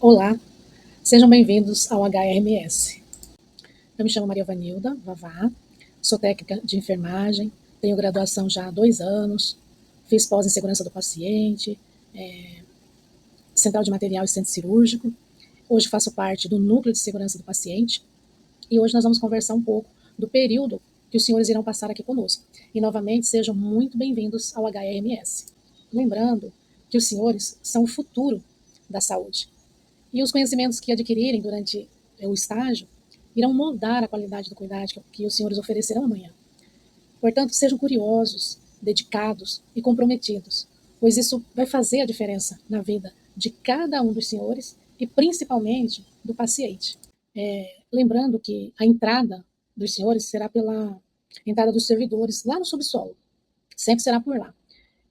Olá, sejam bem-vindos ao HRMS. Eu me chamo Maria Vanilda Vavá, sou técnica de enfermagem, tenho graduação já há 2 anos, fiz pós em segurança do paciente, central de material e centro cirúrgico. Hoje faço parte do núcleo de segurança do paciente e hoje nós vamos conversar um pouco do período que os senhores irão passar aqui conosco. E novamente sejam muito bem-vindos ao HRMS. Lembrando que os senhores são o futuro da saúde. E os conhecimentos que adquirirem durante o estágio irão moldar a qualidade do cuidado que os senhores oferecerão amanhã. Portanto, sejam curiosos, dedicados e comprometidos, pois isso vai fazer a diferença na vida de cada um dos senhores e principalmente do paciente. Lembrando que a entrada dos senhores será pela entrada dos servidores lá no subsolo, sempre será por lá.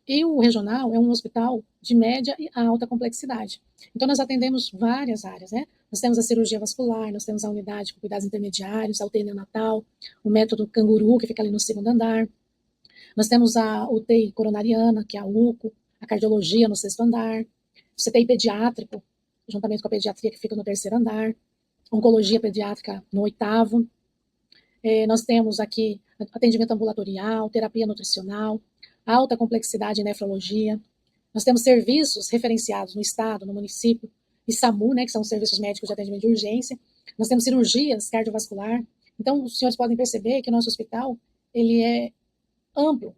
E o regional é um hospital de média e alta complexidade. Então, nós atendemos várias áreas, né? Nós temos a cirurgia vascular, nós temos a unidade com cuidados intermediários, a UTI neonatal, o método canguru, que fica ali no segundo andar. Nós temos a UTI coronariana, que é a UCO, a cardiologia no sexto andar, o CTI pediátrico, juntamente com a pediatria, que fica no terceiro andar, oncologia pediátrica no oitavo. Nós temos aqui atendimento ambulatorial, terapia nutricional, alta complexidade em nefrologia. Nós temos serviços referenciados no estado, no município, e SAMU, né, que são os serviços médicos de atendimento de urgência. Nós temos cirurgias cardiovascular. Então, os senhores podem perceber que o nosso hospital ele é amplo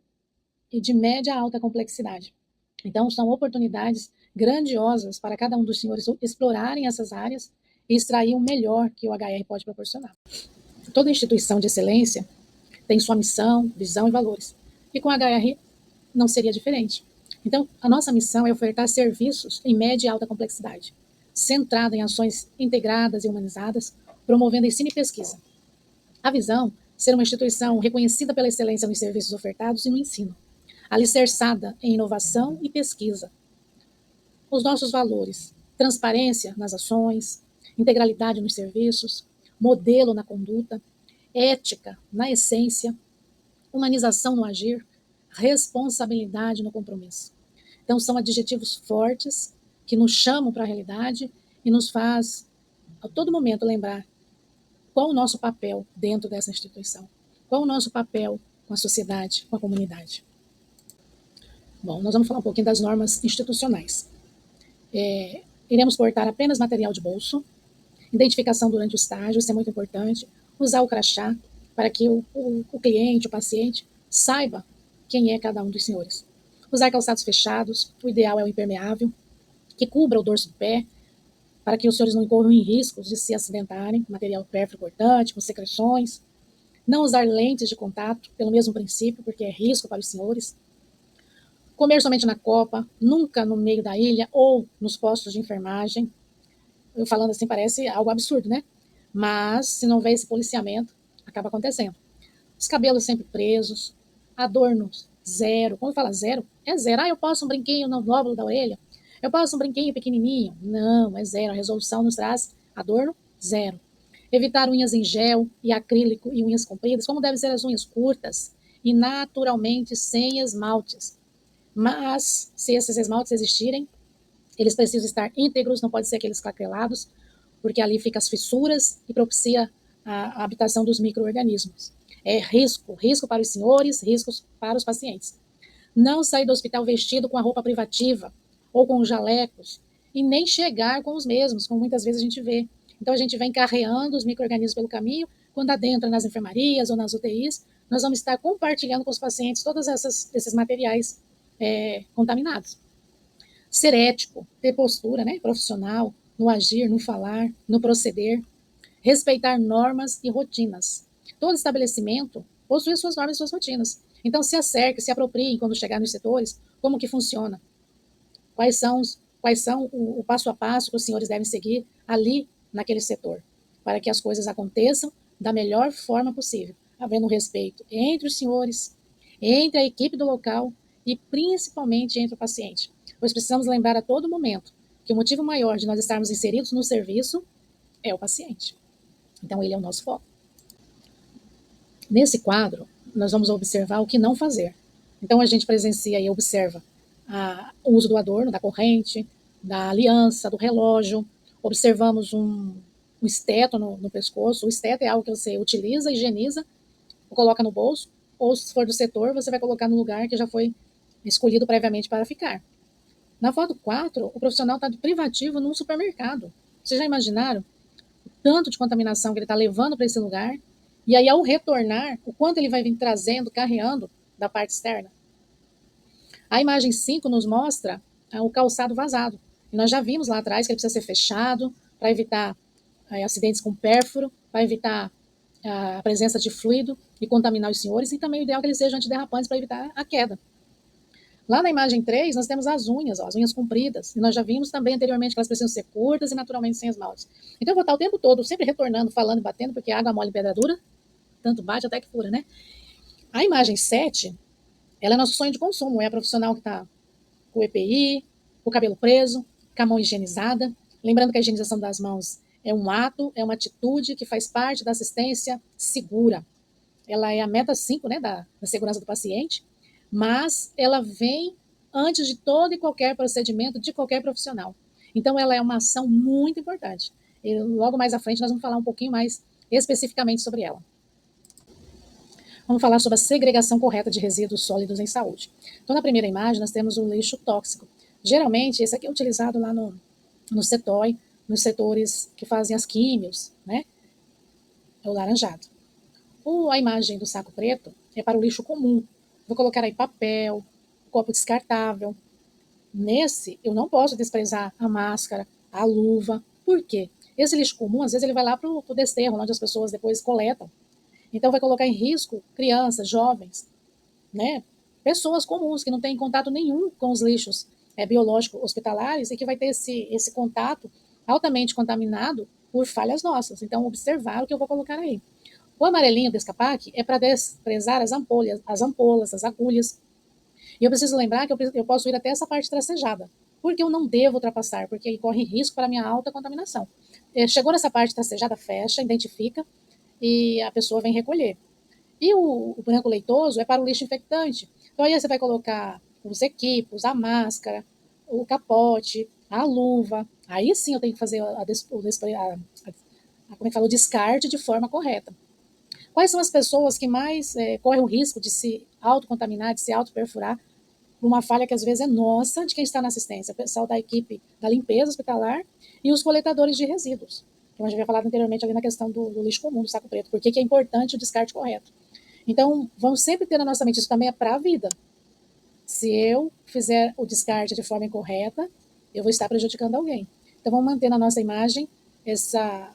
e de média a alta complexidade. Então, são oportunidades grandiosas para cada um dos senhores explorarem essas áreas e extrair o melhor que o HR pode proporcionar. Toda instituição de excelência tem sua missão, visão e valores. E com o HR não seria diferente. Então, a nossa missão é ofertar serviços em média e alta complexidade, centrada em ações integradas e humanizadas, promovendo ensino e pesquisa. A visão, ser uma instituição reconhecida pela excelência nos serviços ofertados e no ensino, alicerçada em inovação e pesquisa. Os nossos valores, transparência nas ações, integralidade nos serviços, modelo na conduta, ética na essência, humanização no agir, responsabilidade no compromisso. Então, são adjetivos fortes que nos chamam para a realidade e nos faz, a todo momento, lembrar qual o nosso papel dentro dessa instituição, qual o nosso papel com a sociedade, com a comunidade. Bom, nós vamos falar um pouquinho das normas institucionais. Iremos portar apenas material de bolso, identificação durante o estágio, isso é muito importante, usar o crachá para que o cliente, o paciente, saiba quem é cada um dos senhores. Usar calçados fechados, o ideal é o impermeável, que cubra o dorso do pé, para que os senhores não incorram em riscos de se acidentarem, material pérfuro cortante, com secreções. Não usar lentes de contato, pelo mesmo princípio, porque é risco para os senhores. Comer somente na copa, nunca no meio da ilha ou nos postos de enfermagem. Eu falando assim parece algo absurdo, né? Mas, se não houver esse policiamento, acaba acontecendo. Os cabelos sempre presos, adornos zero. Quando fala zero, é zero. Eu posso um brinquinho no lóbulo da orelha? Eu posso um brinquinho pequenininho? Não, é zero. A resolução nos traz adorno zero. Evitar unhas em gel e acrílico e unhas compridas, como devem ser as unhas curtas e naturalmente sem esmaltes. Mas, se esses esmaltes existirem, eles precisam estar íntegros, não pode ser aqueles craquelados, porque ali ficam as fissuras e propicia a habitação dos micro-organismos. É risco para os senhores, riscos para os pacientes. Não sair do hospital vestido com a roupa privativa ou com os jalecos e nem chegar com os mesmos, como muitas vezes a gente vê. Então a gente vem carreando os micro-organismos pelo caminho, quando adentra nas enfermarias ou nas UTIs, nós vamos estar compartilhando com os pacientes todos esses materiais contaminados. Ser ético, ter postura, né, profissional, no agir, no falar, no proceder, respeitar normas e rotinas. Todo estabelecimento possui suas normas e suas rotinas. Então, se acerque, se apropriem quando chegar nos setores, como que funciona, quais são o passo a passo que os senhores devem seguir ali naquele setor, para que as coisas aconteçam da melhor forma possível, havendo respeito entre os senhores, entre a equipe do local e principalmente entre o paciente. Pois precisamos lembrar a todo momento que o motivo maior de nós estarmos inseridos no serviço é o paciente. Então, ele é o nosso foco. Nesse quadro, nós vamos observar o que não fazer. Então, a gente presencia e observa o uso do adorno, da corrente, da aliança, do relógio, observamos um esteto no pescoço. O esteto é algo que você utiliza, higieniza, coloca no bolso, ou se for do setor, você vai colocar no lugar que já foi escolhido previamente para ficar. Na foto 4, o profissional está de privativo num supermercado. Vocês já imaginaram o tanto de contaminação que ele está levando para esse lugar? E aí, ao retornar, o quanto ele vai vir trazendo, carreando da parte externa? A imagem 5 nos mostra o calçado vazado. E nós já vimos lá atrás que ele precisa ser fechado para evitar acidentes com pérfuro, para evitar a presença de fluido e contaminar os senhores, e também o ideal é que eles sejam antiderrapantes para evitar a queda. Lá na imagem 3, nós temos as unhas, ó, as unhas compridas. E nós já vimos também anteriormente que elas precisam ser curtas e naturalmente sem esmalte. Então eu vou estar o tempo todo sempre retornando, falando e batendo, porque água mole e pedra dura, tanto bate até que fura, né? A imagem 7, ela é nosso sonho de consumo. É a profissional que está com o EPI, o cabelo preso, com a mão higienizada. Lembrando que a higienização das mãos é um ato, é uma atitude que faz parte da assistência segura. Ela é a meta 5, né, da segurança do paciente, mas ela vem antes de todo e qualquer procedimento de qualquer profissional. Então, ela é uma ação muito importante. E logo mais à frente, nós vamos falar um pouquinho mais especificamente sobre ela. Vamos falar sobre a segregação correta de resíduos sólidos em saúde. Então, na primeira imagem, nós temos o lixo tóxico. Geralmente, esse aqui é utilizado lá no CETOI, nos setores que fazem as químios, né? É o laranjado. A imagem do saco preto é para o lixo comum. Vou colocar aí papel, copo descartável. Nesse, eu não posso desprezar a máscara, a luva. Por quê? Esse lixo comum, às vezes, ele vai lá para o desterro, onde as pessoas depois coletam. Então, vai colocar em risco crianças, jovens, né? Pessoas comuns que não têm contato nenhum com os lixos biológicos hospitalares e que vai ter esse contato altamente contaminado por falhas nossas. Então, observar o que eu vou colocar aí. O amarelinho do escapaque é para desprezar as ampolas, as agulhas. E eu preciso lembrar que eu posso ir até essa parte tracejada, porque eu não devo ultrapassar, porque aí corre risco para a minha alta contaminação. Chegou nessa parte tracejada, fecha, identifica e a pessoa vem recolher. E o branco leitoso é para o lixo infectante. Então aí você vai colocar os equipos, a máscara, o capote, a luva. Aí sim eu tenho que fazer como é que fala, o descarte de forma correta. Quais são as pessoas que mais correm o risco de se autocontaminar, de se autoperfurar por uma falha que às vezes é nossa, de quem está na assistência? O pessoal da equipe da limpeza hospitalar e os coletadores de resíduos. Que eu já havia falado anteriormente ali na questão do lixo comum, do saco preto. Por que é importante o descarte correto? Então, vamos sempre ter na nossa mente, isso também é para a vida. Se eu fizer o descarte de forma incorreta, eu vou estar prejudicando alguém. Então, vamos manter na nossa imagem essa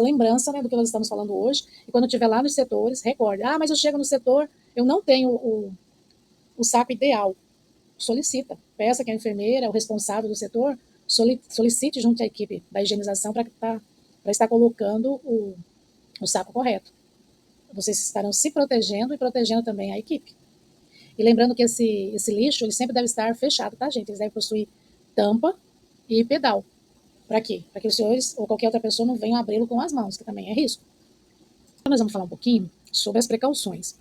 lembrança, né, do que nós estamos falando hoje. E quando estiver lá nos setores, recorde. Mas eu chego no setor, eu não tenho o saco ideal. Solicita. Peça que a enfermeira, o responsável do setor, solicite junto à equipe da higienização para estar colocando o saco correto. Vocês estarão se protegendo e protegendo também a equipe. E lembrando que esse lixo, ele sempre deve estar fechado, tá, gente? Ele deve possuir tampa e pedal. Para quê? Para que os senhores ou qualquer outra pessoa não venham abri-lo com as mãos, que também é risco. Então, nós vamos falar um pouquinho sobre as precauções.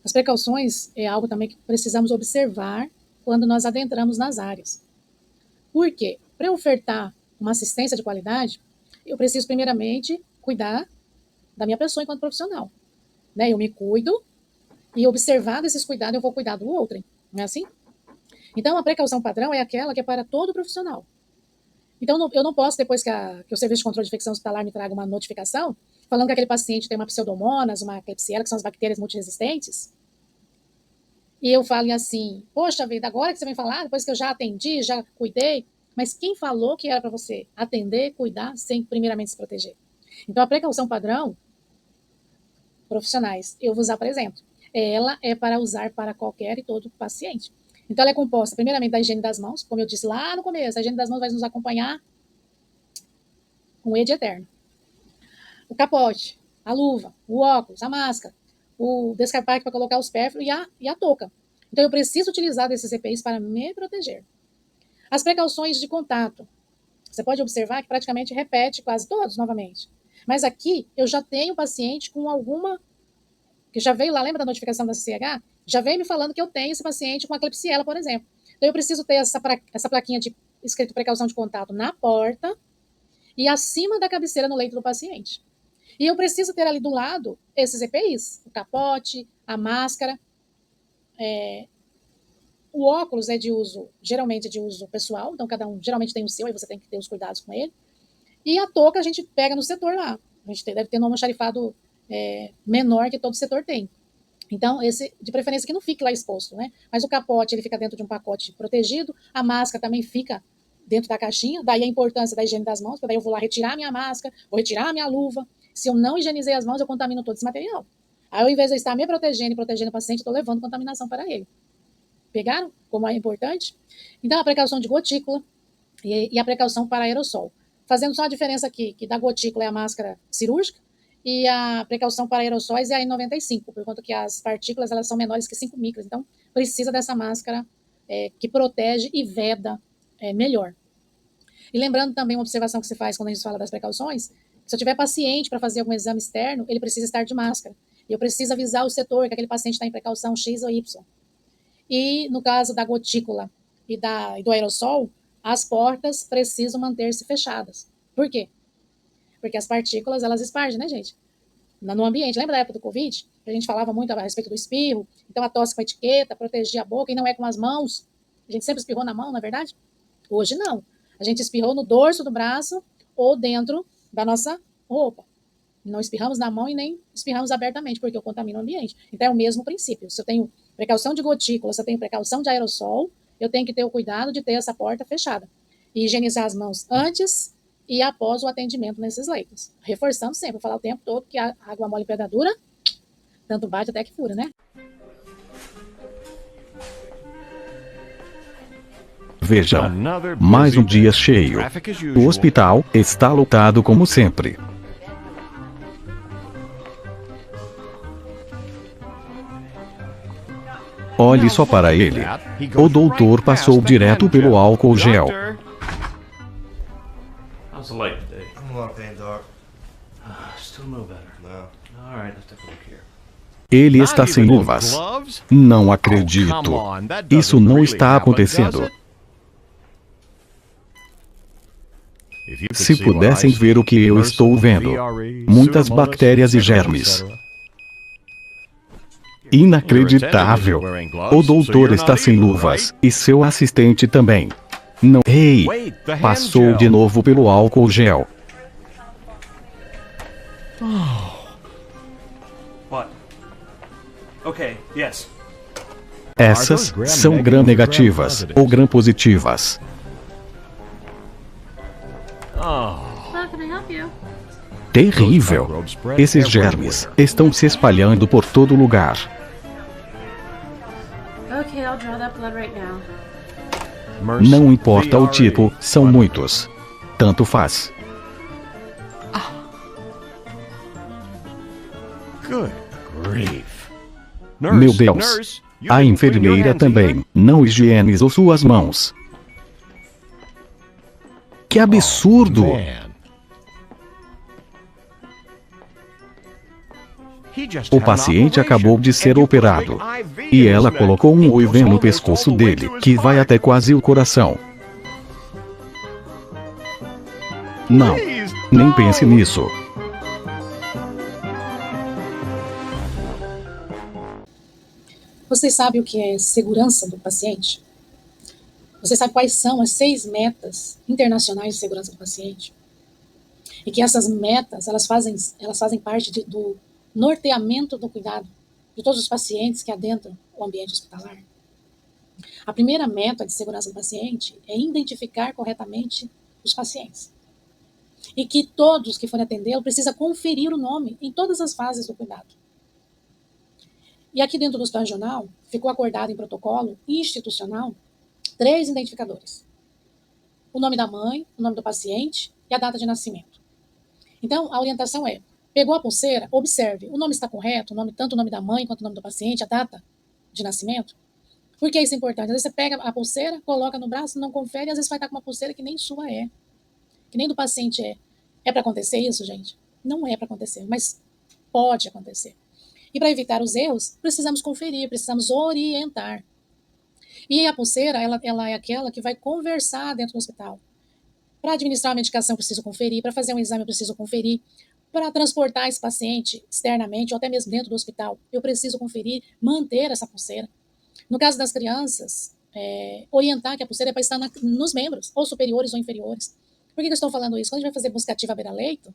As precauções é algo também que precisamos observar quando nós adentramos nas áreas. Por quê? Para eu ofertar uma assistência de qualidade, eu preciso primeiramente cuidar da minha pessoa enquanto profissional. Né? Eu me cuido e observado esses cuidados, eu vou cuidar do outro. Não é assim? Então, a precaução padrão é aquela que é para todo profissional. Então, eu não posso, depois que o Serviço de Controle de Infecção Hospitalar me traga uma notificação, falando que aquele paciente tem uma pseudomonas, uma Klebsiella, que são as bactérias multiresistentes, e eu falo assim, poxa vida, agora que você vem falar, depois que eu já atendi, já cuidei, mas quem falou que era para você atender, cuidar, sem primeiramente se proteger? Então, a precaução padrão, profissionais, eu vos apresento. Ela é para usar para qualquer e todo paciente. Então, ela é composta, primeiramente, da higiene das mãos, como eu disse lá no começo, a higiene das mãos vai nos acompanhar com E de eterno. O capote, a luva, o óculos, a máscara, o descarpaque para colocar os pérfuros e a touca. Então, eu preciso utilizar desses EPIs para me proteger. As precauções de contato. Você pode observar que praticamente repete quase todos novamente. Mas aqui, eu já tenho paciente com alguma que já veio lá, lembra da notificação da CCH? Já veio me falando que eu tenho esse paciente com a Klebsiella, por exemplo. Então, eu preciso ter essa plaquinha de escrito precaução de contato na porta, e acima da cabeceira no leito do paciente. E eu preciso ter ali do lado esses EPIs, o capote, a máscara. O óculos é de uso, geralmente é de uso pessoal, então cada um geralmente tem o seu, aí você tem que ter os cuidados com ele. E a touca a gente pega no setor lá. A gente deve ter um almoxarifado menor que todo setor tem. Então, esse, de preferência que não fique lá exposto, né? Mas o capote, ele fica dentro de um pacote protegido, a máscara também fica dentro da caixinha, daí a importância da higiene das mãos, porque daí eu vou lá retirar minha máscara, vou retirar a minha luva. Se eu não higienizei as mãos, eu contamino todo esse material. Aí, ao invés de eu estar me protegendo e protegendo o paciente, eu estou levando contaminação para ele. Pegaram? Como é importante? Então, a precaução de gotícula e a precaução para aerossol. Fazendo só a diferença aqui, que da gotícula é a máscara cirúrgica, e a precaução para aerossóis é a N95, por conta que as partículas elas são menores que 5 micras, então precisa dessa máscara que protege e veda melhor. E lembrando também uma observação que se faz quando a gente fala das precauções, se eu tiver paciente para fazer algum exame externo, ele precisa estar de máscara. E eu preciso avisar o setor que aquele paciente está em precaução X ou Y. E no caso da gotícula e do aerossol, as portas precisam manter-se fechadas. Por quê? Porque as partículas, elas espargem, né, gente? No ambiente. Lembra da época do Covid? A gente falava muito a respeito do espirro. Então, a tosse com a etiqueta, proteger a boca, e não é com as mãos. A gente sempre espirrou na mão, na é verdade? Hoje, não. A gente espirrou no dorso do braço ou dentro da nossa roupa. Não espirramos na mão e nem espirramos abertamente, porque eu contamino o ambiente. Então, é o mesmo princípio. Se eu tenho precaução de gotícula, se eu tenho precaução de aerossol, eu tenho que ter o cuidado de ter essa porta fechada. E higienizar as mãos antes e após o atendimento nesses leitos. Reforçando sempre, falar o tempo todo que a água mole e pedra dura, tanto bate até que fura, né? Veja, mais um dia cheio. O hospital está lotado como sempre. Olhe só para ele. O doutor passou direto pelo álcool gel. How's the light today? I'm a lot of pain, Doc. Still no better. No. All right, let's take a look here. Ele está sem luvas. Não acredito. Isso não está acontecendo. Se pudessem ver o que eu estou vendo. Muitas bactérias e germes. Inacreditável. O doutor está sem luvas, e seu assistente também. Não. Ei! Passou de novo pelo álcool gel. What? Okay, yes. Essas são gram-negativas ou gram-positivas. How can I help you? Terrível. Esses germes estão se espalhando por todo lugar. Okay, I'll draw that blood right now. Não importa o tipo, são muitos. Tanto faz. Good grief. Meu Deus. A enfermeira também não higienizou suas mãos. Que absurdo! O paciente acabou de ser operado. E ela colocou um IV no pescoço dele, que vai até quase o coração. Não. Nem pense nisso. Vocês sabem o que é segurança do paciente? Você sabe quais são as 6 metas internacionais de segurança do paciente? E que essas metas, elas fazem parte do norteamento do cuidado de todos os pacientes que adentram o ambiente hospitalar. A primeira meta de segurança do paciente é identificar corretamente os pacientes. E que todos que forem atendê-lo precisam conferir o nome em todas as fases do cuidado. E aqui dentro do hospital regional, ficou acordado em protocolo institucional 3 identificadores. O nome da mãe, o nome do paciente e a data de nascimento. Então, a orientação é, pegou a pulseira, observe, o nome está correto, tanto o nome da mãe quanto o nome do paciente, a data de nascimento. Por que isso é importante? Às vezes você pega a pulseira, coloca no braço, não confere, e às vezes vai estar com uma pulseira que nem sua é. Que nem do paciente é. É para acontecer isso, gente? Não é para acontecer, mas pode acontecer. E para evitar os erros, precisamos conferir, precisamos orientar. E a pulseira, ela é aquela que vai conversar dentro do hospital. Para administrar uma medicação, eu preciso conferir. Para fazer um exame, eu preciso conferir. Para transportar esse paciente externamente ou até mesmo dentro do hospital, eu preciso conferir, manter essa pulseira. No caso das crianças, orientar que a pulseira é para estar nos membros, ou superiores ou inferiores. Por que eu estou falando isso? Quando a gente vai fazer busca ativa beira-leito,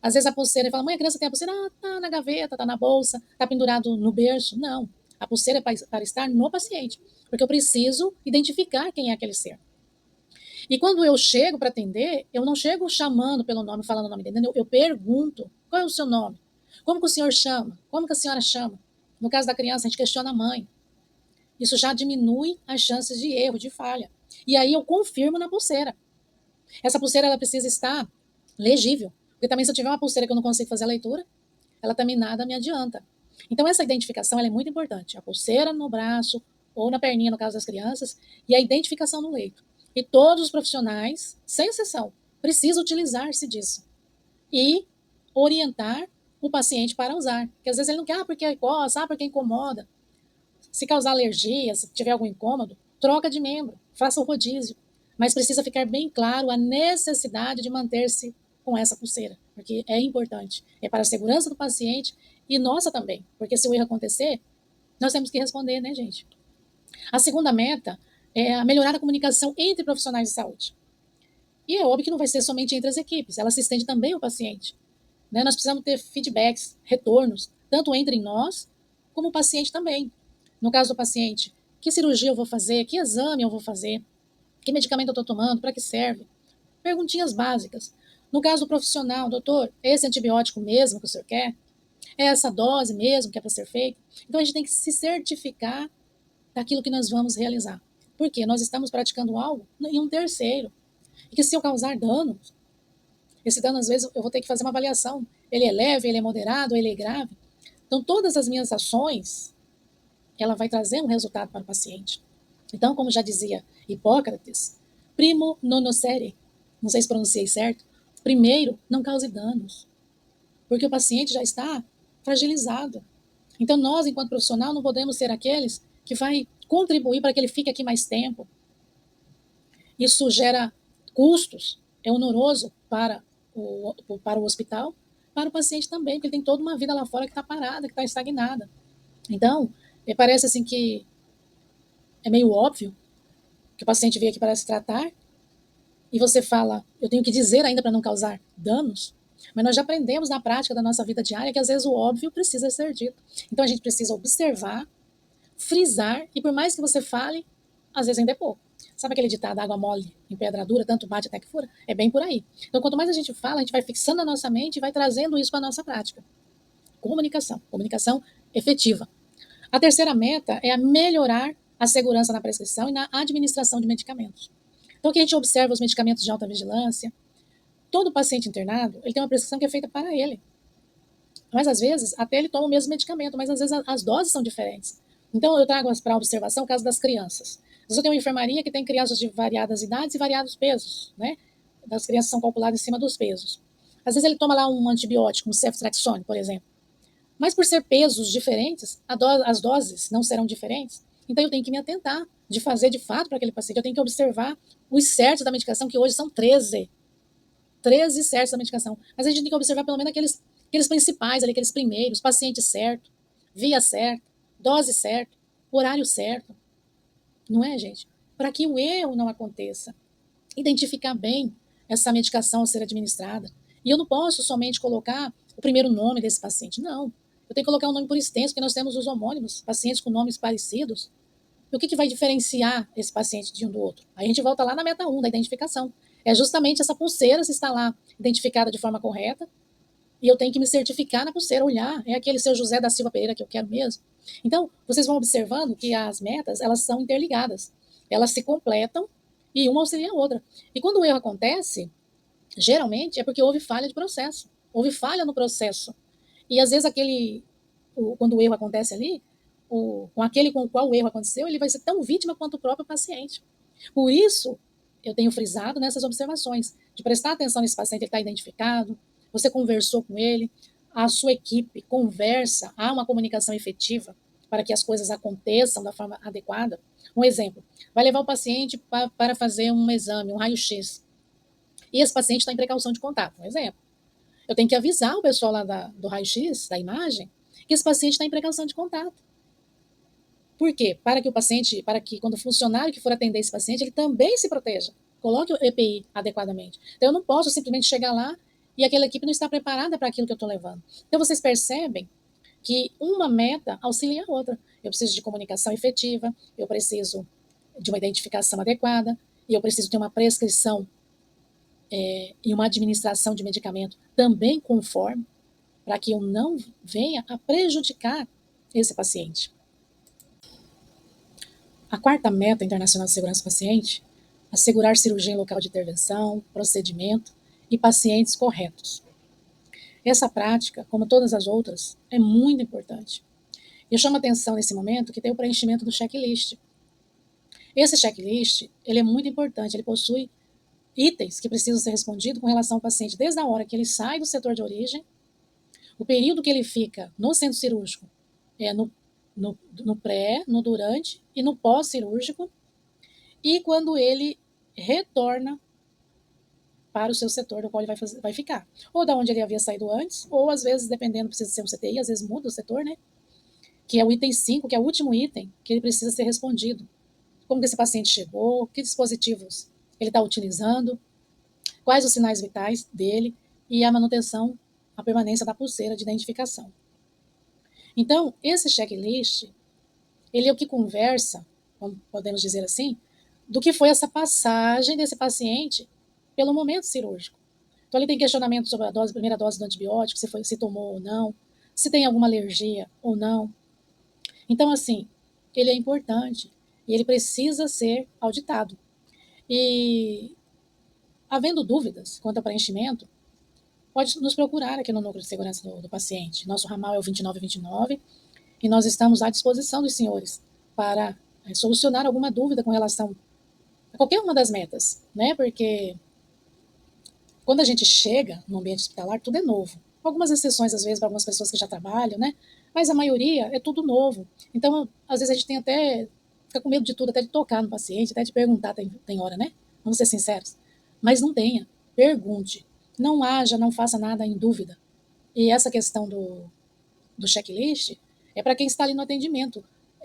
às vezes a pulseira, fala, mãe, a criança tem a pulseira, tá na gaveta, tá na bolsa, tá pendurado no berço. Não, a pulseira é para estar no paciente, porque eu preciso identificar quem é aquele ser. E quando eu chego para atender, eu não chego chamando pelo nome, falando o nome dele, eu pergunto, qual é o seu nome? Como que o senhor chama? Como que a senhora chama? No caso da criança, a gente questiona a mãe. Isso já diminui as chances de erro, de falha. E aí eu confirmo na pulseira. Essa pulseira ela precisa estar legível. Porque também se eu tiver uma pulseira que eu não consigo fazer a leitura, ela também nada me adianta. Então essa identificação ela é muito importante. A pulseira no braço ou na perninha, no caso das crianças, e a identificação no leito. E todos os profissionais, sem exceção, precisam utilizar-se disso. E orientar o paciente para usar. Porque às vezes ele não quer, porque coça, porque incomoda. Se causar alergia, se tiver algum incômodo, troca de membro, faça o rodízio. Mas precisa ficar bem claro a necessidade de manter-se com essa pulseira, porque é importante. É para a segurança do paciente e nossa também, porque se o erro acontecer, nós temos que responder, né, gente? A segunda meta é melhorar a comunicação entre profissionais de saúde. E é óbvio que não vai ser somente entre as equipes, ela se estende também ao paciente. Né? Nós precisamos ter feedbacks, retornos, tanto entre nós, como o paciente também. No caso do paciente, que cirurgia eu vou fazer, que exame eu vou fazer, que medicamento eu estou tomando, para que serve? Perguntinhas básicas. No caso do profissional, doutor, é esse antibiótico mesmo que o senhor quer? É essa dose mesmo que é para ser feita? Então a gente tem que se certificar daquilo que nós vamos realizar. Porque nós estamos praticando algo em um terceiro. E que se eu causar dano, esse dano às vezes eu vou ter que fazer uma avaliação. Ele é leve, ele é moderado, ele é grave. Então todas as minhas ações, ela vai trazer um resultado para o paciente. Então, como já dizia Hipócrates, primo non nocere, não sei se pronunciei certo, primeiro, não cause danos, porque o paciente já está fragilizado. Então, nós, enquanto profissional, não podemos ser aqueles que vai contribuir para que ele fique aqui mais tempo. Isso gera custos, é onoroso para o hospital, para o paciente também, porque ele tem toda uma vida lá fora que está parada, que está estagnada. Então, parece assim que é meio óbvio que o paciente veio aqui para se tratar e você fala, eu tenho que dizer ainda para não causar danos, mas nós já aprendemos na prática da nossa vida diária que às vezes o óbvio precisa ser dito. Então a gente precisa observar, frisar e por mais que você fale, às vezes ainda é pouco. Sabe aquele ditado, água mole em pedra dura, tanto bate até que fura? É bem por aí. Então quanto mais a gente fala, a gente vai fixando a nossa mente e vai trazendo isso para a nossa prática. Comunicação efetiva. A terceira meta é a melhorar a segurança na prescrição e na administração de medicamentos. Então, aqui a gente observa os medicamentos de alta vigilância. Todo paciente internado, ele tem uma prescrição que é feita para ele. Mas, às vezes, até ele toma o mesmo medicamento, mas, às vezes, as doses são diferentes. Então, eu trago para observação o caso das crianças. Às vezes, eu tenho uma enfermaria que tem crianças de variadas idades e variados pesos, né? As crianças são calculadas em cima dos pesos. Às vezes, ele toma lá um antibiótico, um ceftriaxone, por exemplo. Mas, por ser pesos diferentes, as doses não serão diferentes. Então, eu tenho que me atentar de fazer de fato para aquele paciente. Eu tenho que observar os certos da medicação, que hoje são 13. 13 certos da medicação. Mas a gente tem que observar pelo menos aqueles principais, ali, aqueles primeiros, paciente certo, via certa, dose certa, horário certo. Não é, gente? Para que o erro não aconteça. Identificar bem essa medicação a ser administrada. E eu não posso somente colocar o primeiro nome desse paciente. Não. Eu tenho que colocar um nome por extenso, porque nós temos os homônimos, pacientes com nomes parecidos. E o que vai diferenciar esse paciente de um do outro? Aí a gente volta lá na meta 1, da identificação. É justamente essa pulseira, se está lá identificada de forma correta, e eu tenho que me certificar na pulseira, olhar, é aquele seu José da Silva Pereira que eu quero mesmo. Então, vocês vão observando que as metas, elas são interligadas. Elas se completam e uma auxilia a outra. E quando o erro acontece, geralmente é porque houve falha de processo. Houve falha no processo. E às vezes quando o erro acontece ali, com aquele com o qual o erro aconteceu, ele vai ser tão vítima quanto o próprio paciente. Por isso, eu tenho frisado nessas observações, de prestar atenção nesse paciente, ele está identificado, você conversou com ele, a sua equipe conversa, há uma comunicação efetiva para que as coisas aconteçam da forma adequada. Um exemplo, vai levar o paciente para fazer um exame, um raio-x. e esse paciente está em precaução de contato, um exemplo. Eu tenho que avisar o pessoal lá do raio-x, da imagem, que esse paciente está em precaução de contato. Por quê? Para que quando o funcionário que for atender esse paciente, ele também se proteja. Coloque o EPI adequadamente. Então, eu não posso simplesmente chegar lá e aquela equipe não está preparada para aquilo que eu estou levando. Então, vocês percebem que uma meta auxilia a outra. Eu preciso de comunicação efetiva, eu preciso de uma identificação adequada, e eu preciso ter uma prescrição e uma administração de medicamento também conforme, para que eu não venha a prejudicar esse paciente. A quarta meta internacional de segurança do paciente, assegurar cirurgia em local de intervenção, procedimento e pacientes corretos. Essa prática, como todas as outras, é muito importante. Eu chamo a atenção nesse momento que tem o preenchimento do checklist. Esse checklist, ele é muito importante, ele possui itens que precisam ser respondidos com relação ao paciente desde a hora que ele sai do setor de origem, o período que ele fica no centro cirúrgico, no pré, no durante e no pós-cirúrgico, e quando ele retorna para o seu setor do qual ele vai ficar. Ou da onde ele havia saído antes, ou às vezes, dependendo, precisa ser um CTI, às vezes muda o setor, né? Que é o item 5, que é o último item que ele precisa ser respondido. Como que esse paciente chegou, que dispositivos ele está utilizando, quais os sinais vitais dele e a manutenção, a permanência da pulseira de identificação. Então, esse checklist, ele é o que conversa, podemos dizer assim, do que foi essa passagem desse paciente pelo momento cirúrgico. Então, ele tem questionamento sobre a primeira dose do antibiótico, se tomou ou não, se tem alguma alergia ou não. Então, assim, ele é importante e ele precisa ser auditado. E, havendo dúvidas quanto ao preenchimento, pode nos procurar aqui no Núcleo de Segurança do Paciente. Nosso ramal é o 2929 e nós estamos à disposição dos senhores para solucionar alguma dúvida com relação a qualquer uma das metas, né? Porque quando a gente chega no ambiente hospitalar, tudo é novo. Algumas exceções, às vezes, para algumas pessoas que já trabalham, né? Mas a maioria é tudo novo. Então, às vezes, a gente fica com medo de tudo, até de tocar no paciente, até de perguntar, tem hora, né? Vamos ser sinceros. Mas não tenha. Pergunte. Não faça nada em dúvida. E essa questão do checklist é para quem está ali no atendimento.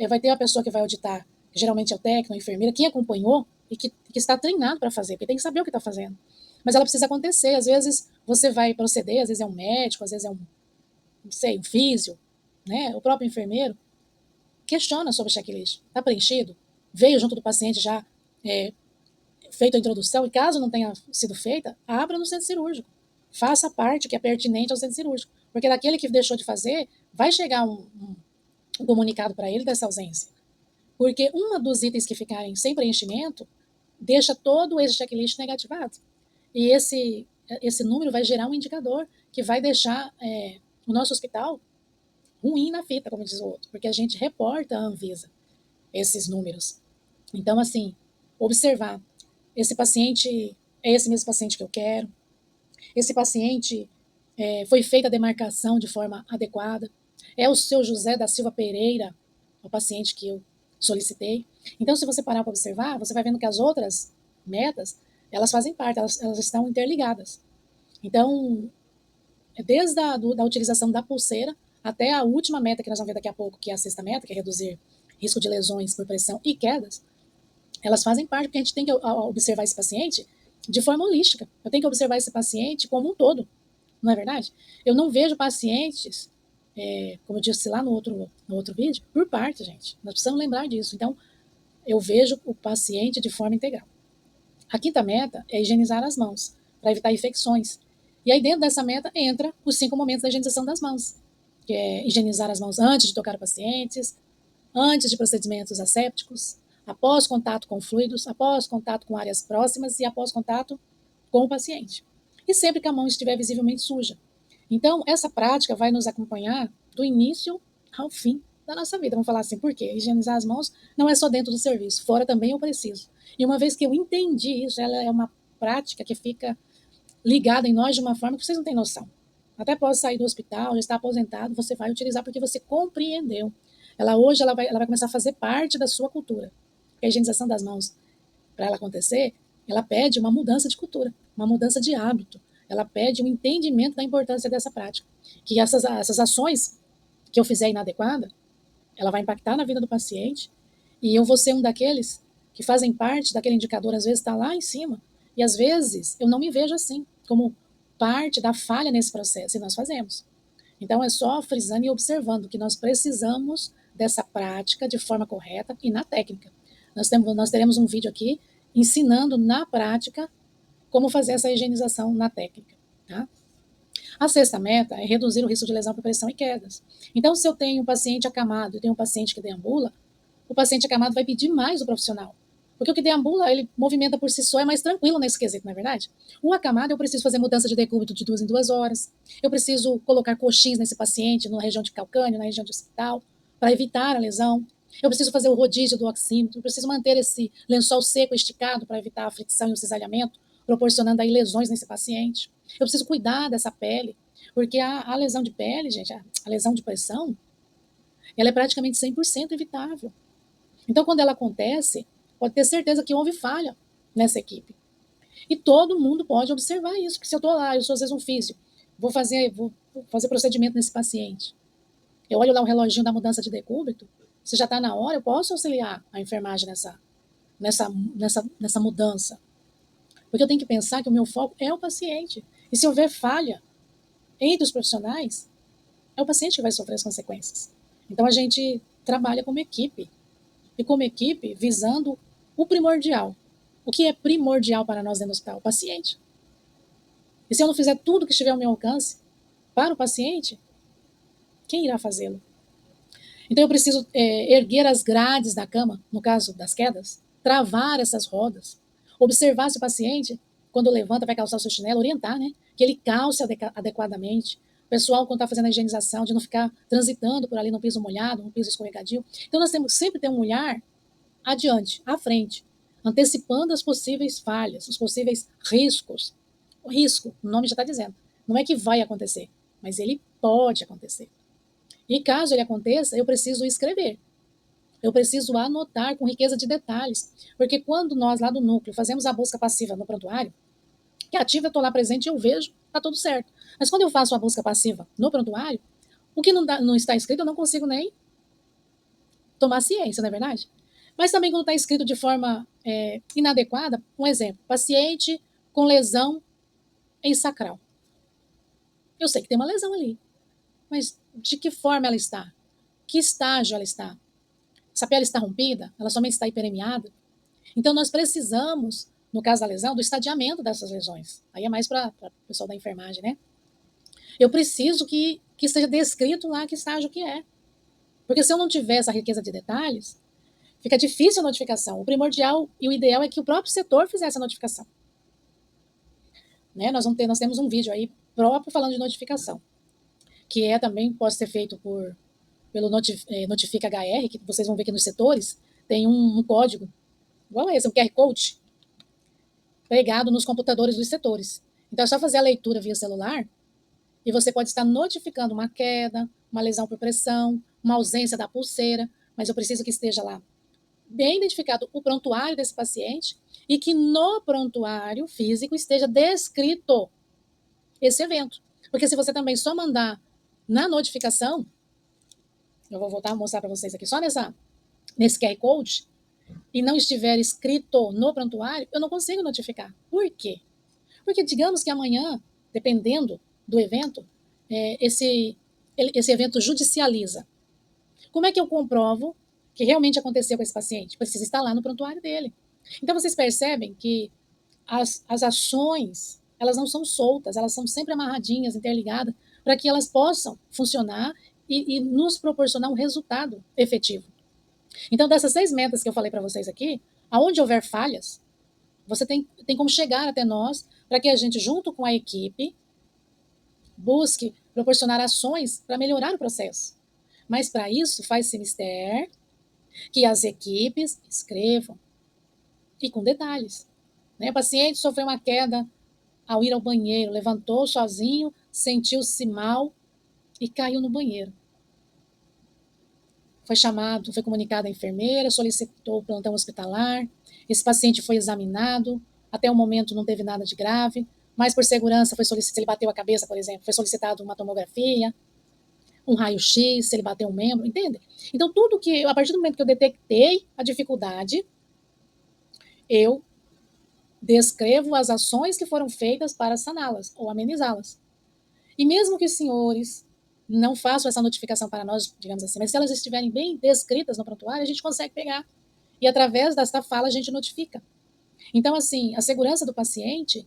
Vai ter uma pessoa que vai auditar, que geralmente é o técnico, a enfermeira, quem acompanhou e que está treinado para fazer, porque tem que saber o que está fazendo. Mas ela precisa acontecer. Às vezes você vai proceder, às vezes é um médico, às vezes é um físio, né? O próprio enfermeiro questiona sobre o checklist. Está preenchido? Veio junto do paciente já feito a introdução, e caso não tenha sido feita, abra no centro cirúrgico. Faça a parte que é pertinente ao centro cirúrgico. Porque daquele que deixou de fazer, vai chegar um comunicado para ele dessa ausência. Porque um dos itens que ficarem sem preenchimento deixa todo esse checklist negativado. E esse número vai gerar um indicador que vai deixar o nosso hospital ruim na fita, como diz o outro, porque a gente reporta à Anvisa esses números. Então, assim, observar, esse paciente é esse mesmo paciente que eu quero, esse paciente foi feita a demarcação de forma adequada, é o seu José da Silva Pereira, o paciente que eu solicitei. Então, se você parar para observar, você vai vendo que as outras metas, elas fazem parte, elas estão interligadas. Então, desde da utilização da pulseira até a última meta que nós vamos ver daqui a pouco, que é a sexta meta, que é reduzir risco de lesões por pressão e quedas, elas fazem parte, porque a gente tem que observar esse paciente de forma holística. Eu tenho que observar esse paciente como um todo, não é verdade? Eu não vejo pacientes, como eu disse lá no outro vídeo, por parte, gente. Nós precisamos lembrar disso. Então, eu vejo o paciente de forma integral. A quinta meta é higienizar as mãos, para evitar infecções. E aí, dentro dessa meta, entra os 5 momentos da higienização das mãos, que é higienizar as mãos antes de tocar pacientes, antes de procedimentos assépticos, após contato com fluidos, após contato com áreas próximas e após contato com o paciente. E sempre que a mão estiver visivelmente suja. Então, essa prática vai nos acompanhar do início ao fim da nossa vida. Vamos falar assim, por quê? Higienizar as mãos não é só dentro do serviço, fora também eu preciso. E uma vez que eu entendi isso, ela é uma prática que fica ligada em nós de uma forma que vocês não têm noção. Até após sair do hospital, já está aposentado, você vai utilizar porque você compreendeu. Hoje ela vai começar a fazer parte da sua cultura. Porque a higienização das mãos, para ela acontecer, ela pede uma mudança de cultura. uma mudança de hábito. Ela pede um entendimento da importância dessa prática. Que essas ações que eu fizer inadequada, ela vai impactar na vida do paciente, e eu vou ser um daqueles que fazem parte daquele indicador, às vezes está lá em cima, e às vezes eu não me vejo assim, como parte da falha nesse processo, e nós fazemos. Então é só frisando e observando que nós precisamos dessa prática de forma correta e na técnica. Nós teremos um vídeo aqui ensinando na prática como fazer essa higienização na técnica. Tá? A sexta meta é reduzir o risco de lesão por pressão e quedas. Então, se eu tenho um paciente acamado e tenho um paciente que deambula, o paciente acamado vai pedir mais do profissional. Porque o que deambula, ele movimenta por si só, é mais tranquilo nesse quesito, não é verdade? O acamado, eu preciso fazer mudança de decúbito de 2 em 2 horas. Eu preciso colocar coxins nesse paciente, na região de calcâneo, na região de occipital, para evitar a lesão. Eu preciso fazer o rodízio do oxímetro, eu preciso manter esse lençol seco esticado para evitar a fricção e o cisalhamento, proporcionando aí lesões nesse paciente. Eu preciso cuidar dessa pele, porque a lesão de pele, gente, a lesão de pressão, ela é praticamente 100% evitável. Então, quando ela acontece, pode ter certeza que houve falha nessa equipe. E todo mundo pode observar isso, porque se eu estou lá, eu sou às vezes um físio, vou fazer procedimento nesse paciente. Eu olho lá o reloginho da mudança de decúbito, se já está na hora, eu posso auxiliar a enfermagem nessa mudança. Porque eu tenho que pensar que o meu foco é o paciente. E se houver falha entre os profissionais, é o paciente que vai sofrer as consequências. Então a gente trabalha como equipe. E como equipe, visando o primordial. O que é primordial para nós dentro do hospital? O paciente. E se eu não fizer tudo que estiver ao meu alcance para o paciente, quem irá fazê-lo? Então eu preciso erguer as grades da cama, no caso das quedas, travar essas rodas, observar se o paciente, quando levanta, vai calçar o seu chinelo, orientar, né? Que ele calce adequadamente. O pessoal, quando está fazendo a higienização, de não ficar transitando por ali no piso molhado, no piso escorregadio. Então nós temos sempre ter um olhar adiante, à frente, antecipando as possíveis falhas, os possíveis riscos. O risco, o nome já está dizendo, não é que vai acontecer, mas ele pode acontecer. E caso ele aconteça, eu preciso escrever. Eu preciso anotar com riqueza de detalhes. Porque quando nós, lá do núcleo, fazemos a busca passiva no prontuário, que ativa eu estou lá presente e eu vejo, está tudo certo. Mas quando eu faço a busca passiva no prontuário, o que não está escrito eu não consigo nem tomar ciência, não é verdade? Mas também quando está escrito de forma inadequada, um exemplo, paciente com lesão em sacral. Eu sei que tem uma lesão ali, mas de que forma ela está? Que estágio ela está? Se a pele está rompida, ela somente está hiperemiada. Então nós precisamos, no caso da lesão, do estadiamento dessas lesões. Aí é mais para o pessoal da enfermagem, né? Eu preciso que esteja descrito lá que estágio que é. Porque se eu não tiver essa riqueza de detalhes, fica difícil a notificação. O primordial e o ideal é que o próprio setor fizesse a notificação. Né? Nós temos um vídeo aí próprio falando de notificação, que também pode ser feito pelo Notifica HR, que vocês vão ver que nos setores tem um código, igual a esse, um QR Code, pregado nos computadores dos setores. Então é só fazer a leitura via celular e você pode estar notificando uma queda, uma lesão por pressão, uma ausência da pulseira, mas eu preciso que esteja lá bem identificado o prontuário desse paciente e que no prontuário físico esteja descrito esse evento. Porque se você também só mandar na notificação, eu vou voltar a mostrar para vocês aqui, só nesse QR Code, e não estiver escrito no prontuário, eu não consigo notificar. Por quê? Porque digamos que amanhã, dependendo do evento, esse evento judicializa. Como é que eu comprovo que realmente aconteceu com esse paciente? Precisa estar lá no prontuário dele. Então vocês percebem que as ações, elas não são soltas, elas são sempre amarradinhas, interligadas, para que elas possam funcionar e nos proporcionar um resultado efetivo. Então, dessas 6 metas que eu falei para vocês aqui, aonde houver falhas, você tem como chegar até nós para que a gente, junto com a equipe, busque proporcionar ações para melhorar o processo. Mas, para isso, faz-se mister que as equipes escrevam e com detalhes. Né? O paciente sofreu uma queda ao ir ao banheiro, levantou sozinho, sentiu-se mal e caiu no banheiro. Foi comunicado à enfermeira, solicitou o plantão hospitalar, esse paciente foi examinado, até o momento não teve nada de grave, mas por segurança foi solicitado, se ele bateu a cabeça, por exemplo, foi solicitado uma tomografia, um raio-x, se ele bateu um membro, entende? Então, tudo que, a partir do momento que eu detectei a dificuldade, eu descrevo as ações que foram feitas para saná-las ou amenizá-las. E mesmo que os senhores não façam essa notificação para nós, digamos assim, mas se elas estiverem bem descritas no prontuário, a gente consegue pegar. E através desta fala a gente notifica. Então, assim, a segurança do paciente,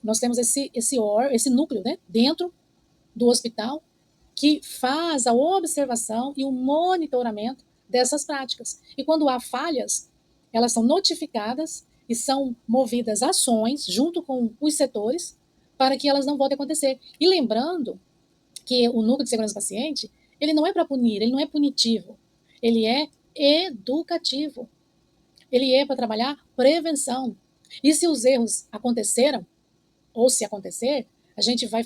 nós temos esse núcleo, né, dentro do hospital que faz a observação e o monitoramento dessas práticas. E quando há falhas, elas são notificadas e são movidas ações junto com os setores para que elas não voltem a acontecer. E lembrando que o núcleo de segurança do paciente, ele não é para punir, ele não é punitivo, ele é educativo. Ele é para trabalhar prevenção. E se os erros aconteceram, ou se acontecer, a gente vai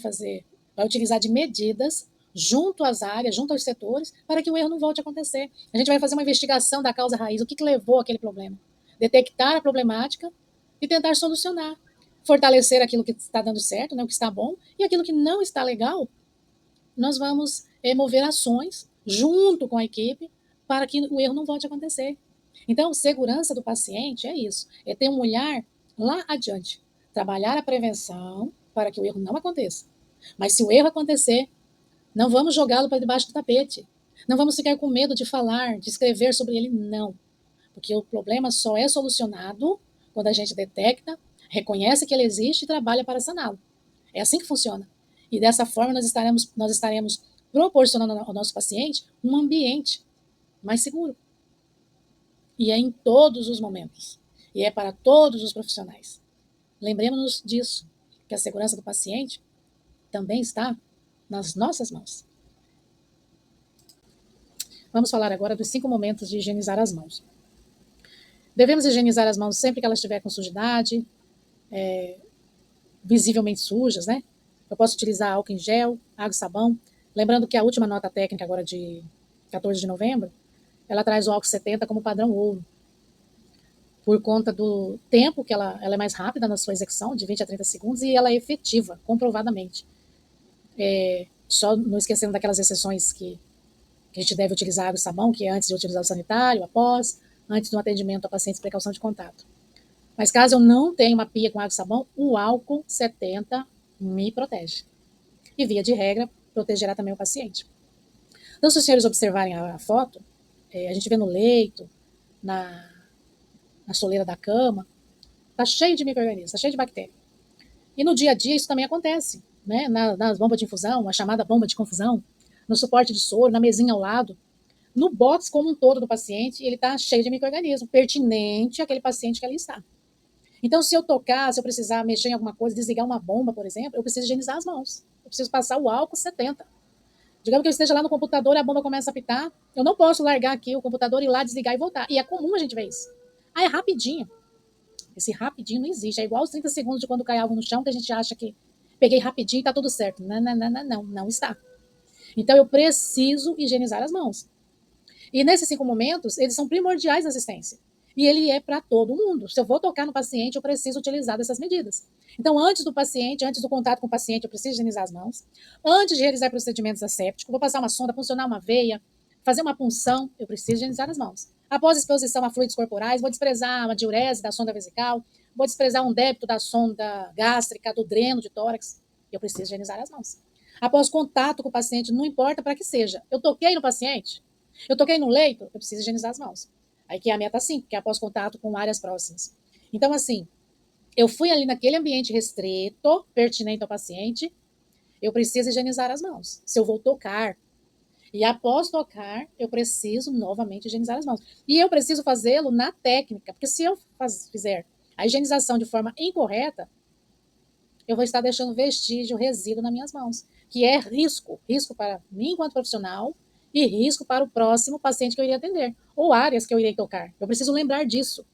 utilizar de medidas junto às áreas, junto aos setores, para que o erro não volte a acontecer. A gente vai fazer uma investigação da causa raiz, o que levou àquele problema. Detectar a problemática e tentar solucionar. Fortalecer aquilo que está dando certo, né, o que está bom, e aquilo que não está legal, nós vamos mover ações junto com a equipe para que o erro não volte a acontecer. Então, segurança do paciente é isso, é ter um olhar lá adiante, trabalhar a prevenção para que o erro não aconteça. Mas se o erro acontecer, não vamos jogá-lo para debaixo do tapete. Não vamos ficar com medo de falar, de escrever sobre ele, não. Porque o problema só é solucionado quando a gente detecta, reconhece que ele existe e trabalha para saná-lo. É assim que funciona. E dessa forma nós estaremos proporcionando ao nosso paciente um ambiente mais seguro. E é em todos os momentos. E é para todos os profissionais. Lembremos-nos disso, que a segurança do paciente também está nas nossas mãos. Vamos falar agora dos 5 momentos de higienizar as mãos. Devemos higienizar as mãos sempre que elas estiverem com sujidade, visivelmente sujas, né? Eu posso utilizar álcool em gel, água e sabão. Lembrando que a última nota técnica agora de 14 de novembro, ela traz o álcool 70 como padrão ouro. Por conta do tempo que ela é mais rápida na sua execução, de 20 a 30 segundos, e ela é efetiva, comprovadamente. Só não esquecendo daquelas exceções que a gente deve utilizar água e sabão, que é antes de utilizar o sanitário, após, antes do atendimento a pacientes de precaução de contato. Mas caso eu não tenha uma pia com água e sabão, o álcool 70 me protege. E via de regra, protegerá também o paciente. Então, se os senhores observarem a foto, a gente vê no leito, na soleira da cama, está cheio de micro-organismos, está cheio de bactérias. E no dia a dia isso também acontece, né? Nas bombas de infusão, a chamada bomba de confusão, no suporte de soro, na mesinha ao lado, no box como um todo do paciente, ele está cheio de micro-organismo, pertinente àquele paciente que ali está. Então, se eu tocar, se eu precisar mexer em alguma coisa, desligar uma bomba, por exemplo, eu preciso higienizar as mãos. Eu preciso passar o álcool 70. Digamos que eu esteja lá no computador e a bomba começa a apitar, eu não posso largar aqui o computador, ir lá, desligar e voltar. E é comum a gente ver isso. É rapidinho. Esse rapidinho não existe. É igual os 30 segundos de quando cai algo no chão, que a gente acha que peguei rapidinho e está tudo certo. Não está. Então, eu preciso higienizar as mãos. E nesses 5 momentos, eles são primordiais na assistência. E ele é para todo mundo. Se eu vou tocar no paciente, eu preciso utilizar dessas medidas. Então, antes do paciente, antes do contato com o paciente, eu preciso higienizar as mãos. Antes de realizar procedimentos assépticos, vou passar uma sonda, funcionar uma veia, fazer uma punção, eu preciso higienizar as mãos. Após exposição a fluidos corporais, vou desprezar uma diurese da sonda vesical, vou desprezar um débito da sonda gástrica, do dreno de tórax, eu preciso higienizar as mãos. Após contato com o paciente, não importa para que seja. Eu toquei no paciente, eu toquei no leito, eu preciso higienizar as mãos. Aí que é a meta 5, que é após contato com áreas próximas. Então, assim, eu fui ali naquele ambiente restrito, pertinente ao paciente, eu preciso higienizar as mãos. Se eu vou tocar, e após tocar, eu preciso novamente higienizar as mãos. E eu preciso fazê-lo na técnica, porque se eu fizer a higienização de forma incorreta, eu vou estar deixando vestígio, resíduo nas minhas mãos, que é risco para mim enquanto profissional e risco para o próximo paciente que eu iria atender, ou áreas que eu irei tocar. Eu preciso lembrar disso,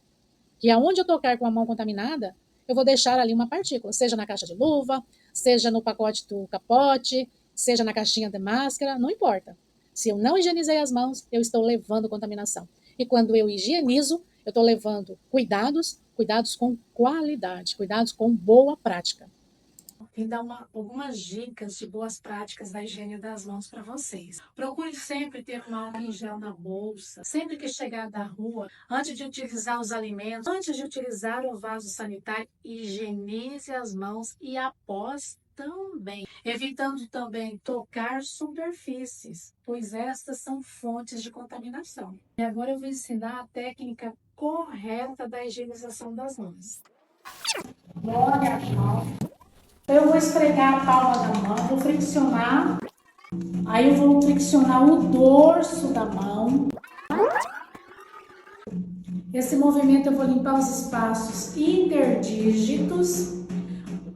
que aonde eu tocar com a mão contaminada, eu vou deixar ali uma partícula, seja na caixa de luva, seja no pacote do capote, seja na caixinha de máscara, não importa. Se eu não higienizei as mãos, eu estou levando contaminação. E quando eu higienizo, eu estou levando cuidados cuidados com qualidade, cuidados com boa prática. Vim dar algumas dicas de boas práticas da higiene das mãos para vocês. Procure sempre ter um álcool em gel na bolsa. Sempre que chegar da rua, antes de utilizar os alimentos, antes de utilizar o vaso sanitário, higienize as mãos e após também, evitando também tocar superfícies, pois estas são fontes de contaminação. E agora eu vou ensinar a técnica correta da higienização das mãos. Molhe a mão. Eu vou esfregar a palma da mão, vou friccionar, aí eu vou friccionar o dorso da mão. Esse movimento eu vou limpar os espaços interdígitos.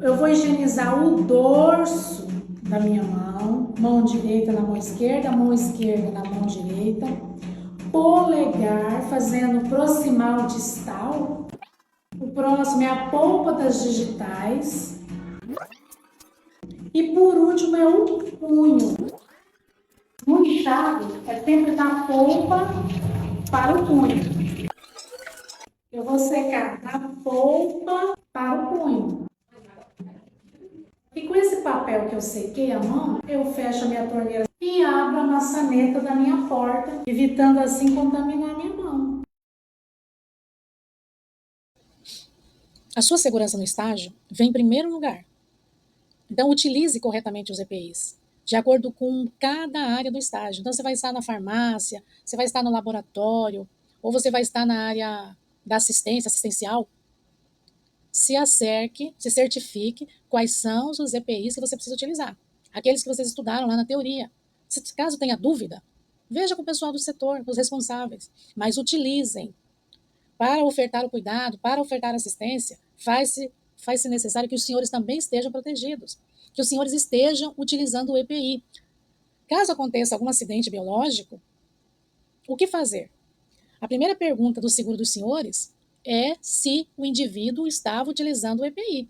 Eu vou higienizar o dorso da minha mão, mão direita na mão esquerda na mão direita. Polegar, fazendo proximal distal. O próximo é a polpa das digitais. E por último é o punho. O chave é sempre da polpa para o punho. Eu vou secar da polpa para o punho. E com esse papel que eu sequei a mão, eu fecho a minha torneira e abro a maçaneta da minha porta, evitando assim contaminar a minha mão. A sua segurança no estágio vem em primeiro lugar. Então, utilize corretamente os EPIs, de acordo com cada área do estágio. Então, você vai estar na farmácia, você vai estar no laboratório, ou você vai estar na área da assistencial. Se acerque, se certifique quais são os EPIs que você precisa utilizar. Aqueles que vocês estudaram lá na teoria. Se caso tenha dúvida, veja com o pessoal do setor, com os responsáveis. Mas utilizem. Para ofertar o cuidado, para ofertar assistência, faz-se necessário que os senhores também estejam protegidos, que os senhores estejam utilizando o EPI. Caso aconteça algum acidente biológico, o que fazer? A primeira pergunta do seguro dos senhores é se o indivíduo estava utilizando o EPI.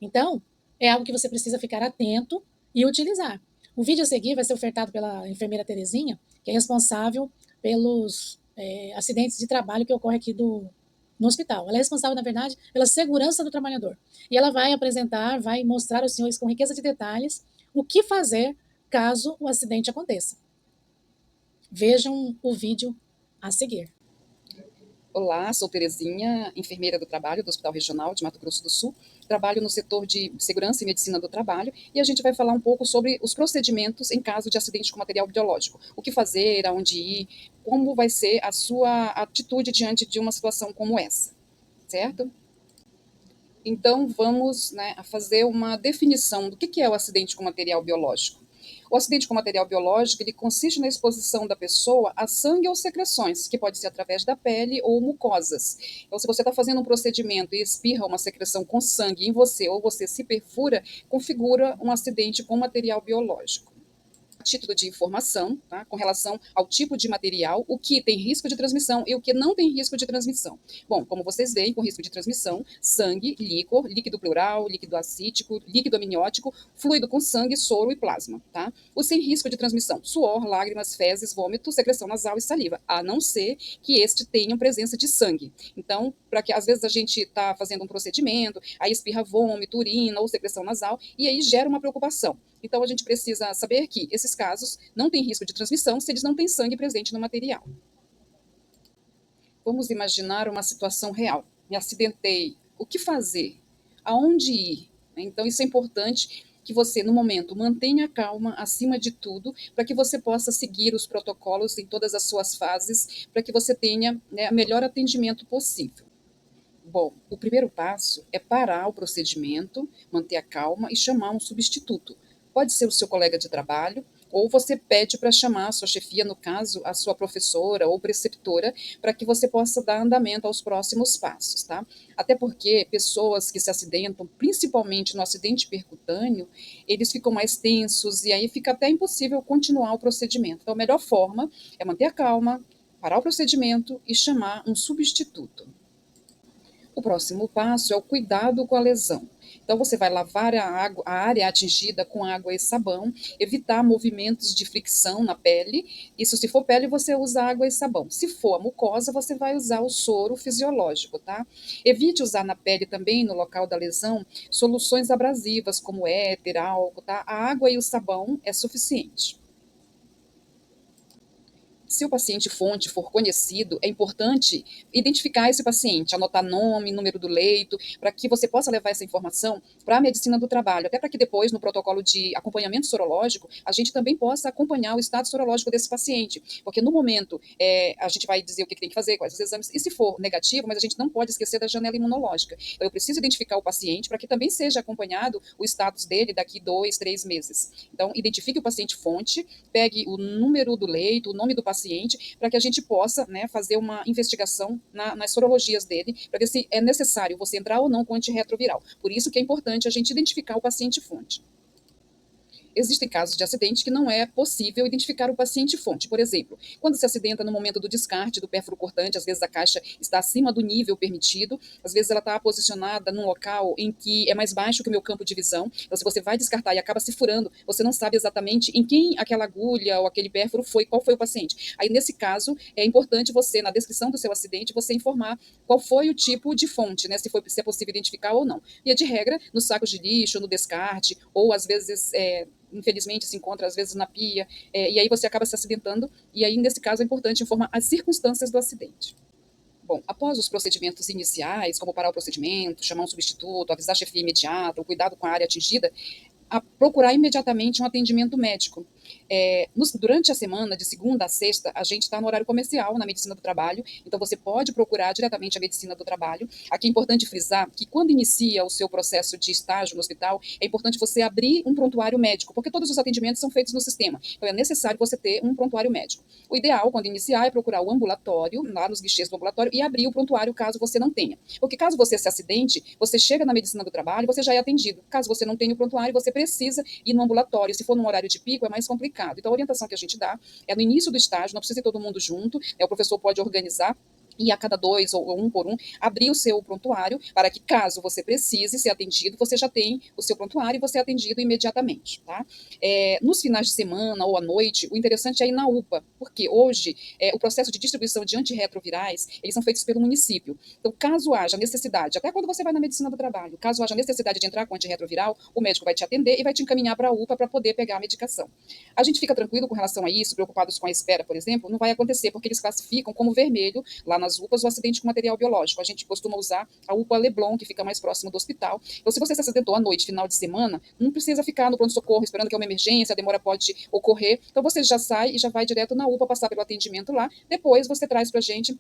Então, é algo que você precisa ficar atento e utilizar. O vídeo a seguir vai ser ofertado pela enfermeira Terezinha, que é responsável pelos acidentes de trabalho que ocorrem aqui no hospital. Ela é responsável, na verdade, pela segurança do trabalhador. E ela vai apresentar, vai mostrar aos senhores com riqueza de detalhes o que fazer caso o acidente aconteça. Vejam o vídeo a seguir. Olá, sou Terezinha, enfermeira do trabalho do Hospital Regional de Mato Grosso do Sul. Trabalho no setor de segurança e medicina do trabalho e a gente vai falar um pouco sobre os procedimentos em caso de acidente com material biológico. O que fazer, aonde ir, como vai ser a sua atitude diante de uma situação como essa, certo? Então, vamos a fazer uma definição do que é o acidente com material biológico. O acidente com material biológico, ele consiste na exposição da pessoa a sangue ou secreções, que pode ser através da pele ou mucosas. Então, se você está fazendo um procedimento e espirra uma secreção com sangue em você, ou você se perfura, configura um acidente com material biológico. Título de informação, tá? Com relação ao tipo de material, o que tem risco de transmissão e o que não tem risco de transmissão. Bom, como vocês veem, com risco de transmissão, sangue, líquor, líquido pleural, líquido acítico, líquido amniótico, fluido com sangue, soro e plasma. Tá? O sem risco de transmissão, suor, lágrimas, fezes, vômito, secreção nasal e saliva, a não ser que este tenha presença de sangue. Então, para que às vezes a gente está fazendo um procedimento, aí espirra vômito, urina ou secreção nasal, e aí gera uma preocupação. Então, a gente precisa saber que esses casos não têm risco de transmissão se eles não têm sangue presente no material. Vamos imaginar uma situação real. Me acidentei. O que fazer? Aonde ir? Então, isso é importante que você, no momento, mantenha a calma acima de tudo, para que você possa seguir os protocolos em todas as suas fases, para que você tenha o melhor atendimento possível. Bom, o primeiro passo é parar o procedimento, manter a calma e chamar um substituto. Pode ser o seu colega de trabalho, ou você pede para chamar a sua chefia, no caso, a sua professora ou preceptora, para que você possa dar andamento aos próximos passos, tá? Até porque pessoas que se acidentam, principalmente no acidente percutâneo, eles ficam mais tensos e aí fica até impossível continuar o procedimento. Então, a melhor forma é manter a calma, parar o procedimento e chamar um substituto. O próximo passo é o cuidado com a lesão. Então, você vai lavar a área atingida com água e sabão, evitar movimentos de fricção na pele. Isso, se for pele, você usa água e sabão. Se for a mucosa, você vai usar o soro fisiológico, tá? Evite usar na pele também, no local da lesão, soluções abrasivas, como éter, álcool, tá? A água e o sabão é suficiente. Se o paciente fonte for conhecido, é importante identificar esse paciente, anotar nome, número do leito, para que você possa levar essa informação para a medicina do trabalho, até para que depois, no protocolo de acompanhamento sorológico, a gente também possa acompanhar o estado sorológico desse paciente, porque no momento a gente vai dizer o que tem que fazer, quais os exames, e se for negativo, mas a gente não pode esquecer da janela imunológica. Então, eu preciso identificar o paciente para que também seja acompanhado o status dele daqui 2, 3 meses. Então, identifique o paciente fonte, pegue o número do leito, o nome do paciente, para que a gente possa, né, fazer uma investigação nas sorologias dele, para ver se é necessário você entrar ou não com antirretroviral. Por isso que é importante a gente identificar o paciente fonte. Existem casos de acidente que não é possível identificar o paciente fonte. Por exemplo, quando se acidenta no momento do descarte do pérfuro cortante, às vezes a caixa está acima do nível permitido, às vezes ela está posicionada num local em que é mais baixo que o meu campo de visão. Então, se você vai descartar e acaba se furando, você não sabe exatamente em quem aquela agulha ou aquele pérfuro foi, qual foi o paciente. Aí, nesse caso, é importante você, na descrição do seu acidente, você informar qual foi o tipo de fonte, né, se é possível identificar ou não. E, de regra, nos sacos de lixo, no descarte, ou às vezes infelizmente se encontra às vezes na pia, e aí você acaba se acidentando, e aí nesse caso é importante informar as circunstâncias do acidente. Bom, após os procedimentos iniciais, como parar o procedimento, chamar um substituto, avisar a chefia imediata, o cuidado com a área atingida, a procurar imediatamente um atendimento médico. Durante a semana, de segunda a sexta, a gente está no horário comercial na medicina do trabalho, então você pode procurar diretamente a medicina do trabalho. Aqui é importante frisar que quando inicia o seu processo de estágio no hospital, é importante você abrir um prontuário médico, porque todos os atendimentos são feitos no sistema, então é necessário você ter um prontuário médico. O ideal, quando iniciar, é procurar o ambulatório, lá nos guichês do ambulatório, e abrir o prontuário caso você não tenha. Porque caso você se acidente, você chega na medicina do trabalho, você já é atendido. Caso você não tenha o prontuário, você precisa ir no ambulatório. Se for num horário de pico, é mais complicado. Então, a orientação que a gente dá é no início do estágio, não precisa ir todo mundo junto, o professor pode organizar e a cada 2 ou 1 por 1, abrir o seu prontuário para que, caso você precise ser atendido, você já tem o seu prontuário e você é atendido imediatamente, tá? Nos finais de semana ou à noite, o interessante é ir na UPA, porque hoje o processo de distribuição de antirretrovirais, eles são feitos pelo município. Então, caso haja necessidade, até quando você vai na medicina do trabalho, caso haja necessidade de entrar com antirretroviral, o médico vai te atender e vai te encaminhar para a UPA para poder pegar a medicação. A gente fica tranquilo com relação a isso, preocupados com a espera, por exemplo, não vai acontecer, porque eles classificam como vermelho, lá nas UPAs, o acidente com material biológico. A gente costuma usar a UPA Leblon, que fica mais próximo do hospital. Então, se você se acidentou à noite, final de semana, não precisa ficar no pronto-socorro esperando que é uma emergência, a demora pode ocorrer. Então, você já sai e já vai direto na UPA passar pelo atendimento lá. Depois, você traz para a gente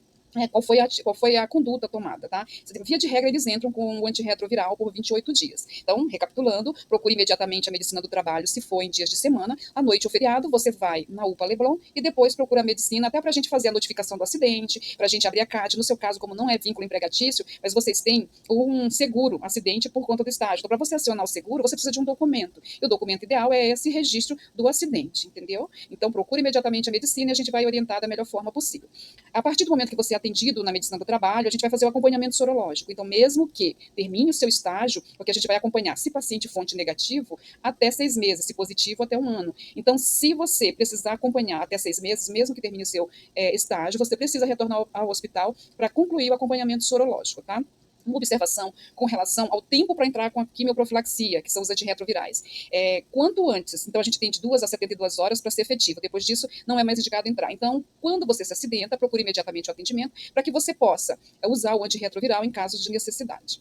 qual foi a conduta tomada, tá? Via de regra, eles entram com o antirretroviral por 28 dias. Então, recapitulando, procure imediatamente a medicina do trabalho, se for em dias de semana. À noite ou feriado, você vai na UPA Leblon e depois procura a medicina, até para a gente fazer a notificação do acidente, para a gente abrir a CAD. No seu caso, como não é vínculo empregatício, mas vocês têm um seguro acidente por conta do estágio. Então, para você acionar o seguro, você precisa de um documento. E o documento ideal é esse registro do acidente, entendeu? Então, procure imediatamente a medicina e a gente vai orientar da melhor forma possível. A partir do momento que você atendido na medicina do trabalho, a gente vai fazer o acompanhamento sorológico. Então, mesmo que termine o seu estágio, porque a gente vai acompanhar, se paciente fonte negativo, até 6 meses, se positivo, até 1 ano. Então, se você precisar acompanhar até 6 meses, mesmo que termine o seu estágio, você precisa retornar ao hospital para concluir o acompanhamento sorológico, tá? Uma observação com relação ao tempo para entrar com a quimioprofilaxia, que são os antirretrovirais. Quanto antes, então a gente tem de 2 a 72 horas para ser efetivo, depois disso não é mais indicado entrar. Então, quando você se acidenta, procure imediatamente o atendimento para que você possa usar o antirretroviral em caso de necessidade.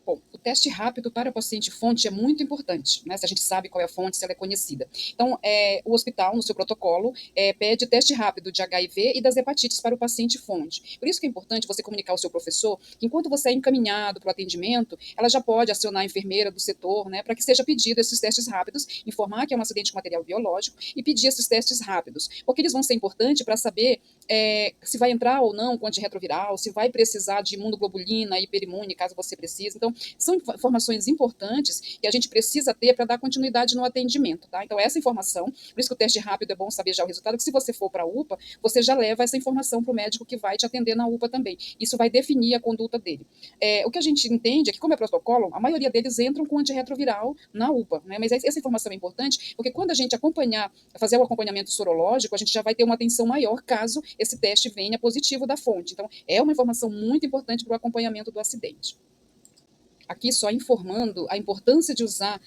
Bom, o teste rápido para o paciente fonte é muito importante, né? Se a gente sabe qual é a fonte, se ela é conhecida. Então, o hospital, no seu protocolo, pede teste rápido de HIV e das hepatites para o paciente fonte. Por isso que é importante você comunicar ao seu professor que, enquanto você é encaminhado para o atendimento, ela já pode acionar a enfermeira do setor, né, para que seja pedido esses testes rápidos, informar que é um acidente com material biológico e pedir esses testes rápidos, porque eles vão ser importantes para saber se vai entrar ou não com antirretroviral, se vai precisar de imunoglobulina, hiperimune, caso você precise. Então, são informações importantes que a gente precisa ter para dar continuidade no atendimento, tá? Então, essa informação, por isso que o teste rápido é bom saber já o resultado, que se você for para a UPA, você já leva essa informação para o médico que vai te atender na UPA também. Isso vai definir a conduta dele. O que a gente entende é que, como é protocolo, a maioria deles entram com antirretroviral na UPA, né? Mas essa informação é importante, porque quando a gente fazer o acompanhamento sorológico, a gente já vai ter uma atenção maior caso esse teste venha positivo da fonte. Então, é uma informação muito importante para o acompanhamento do acidente. Aqui só informando a importância de usar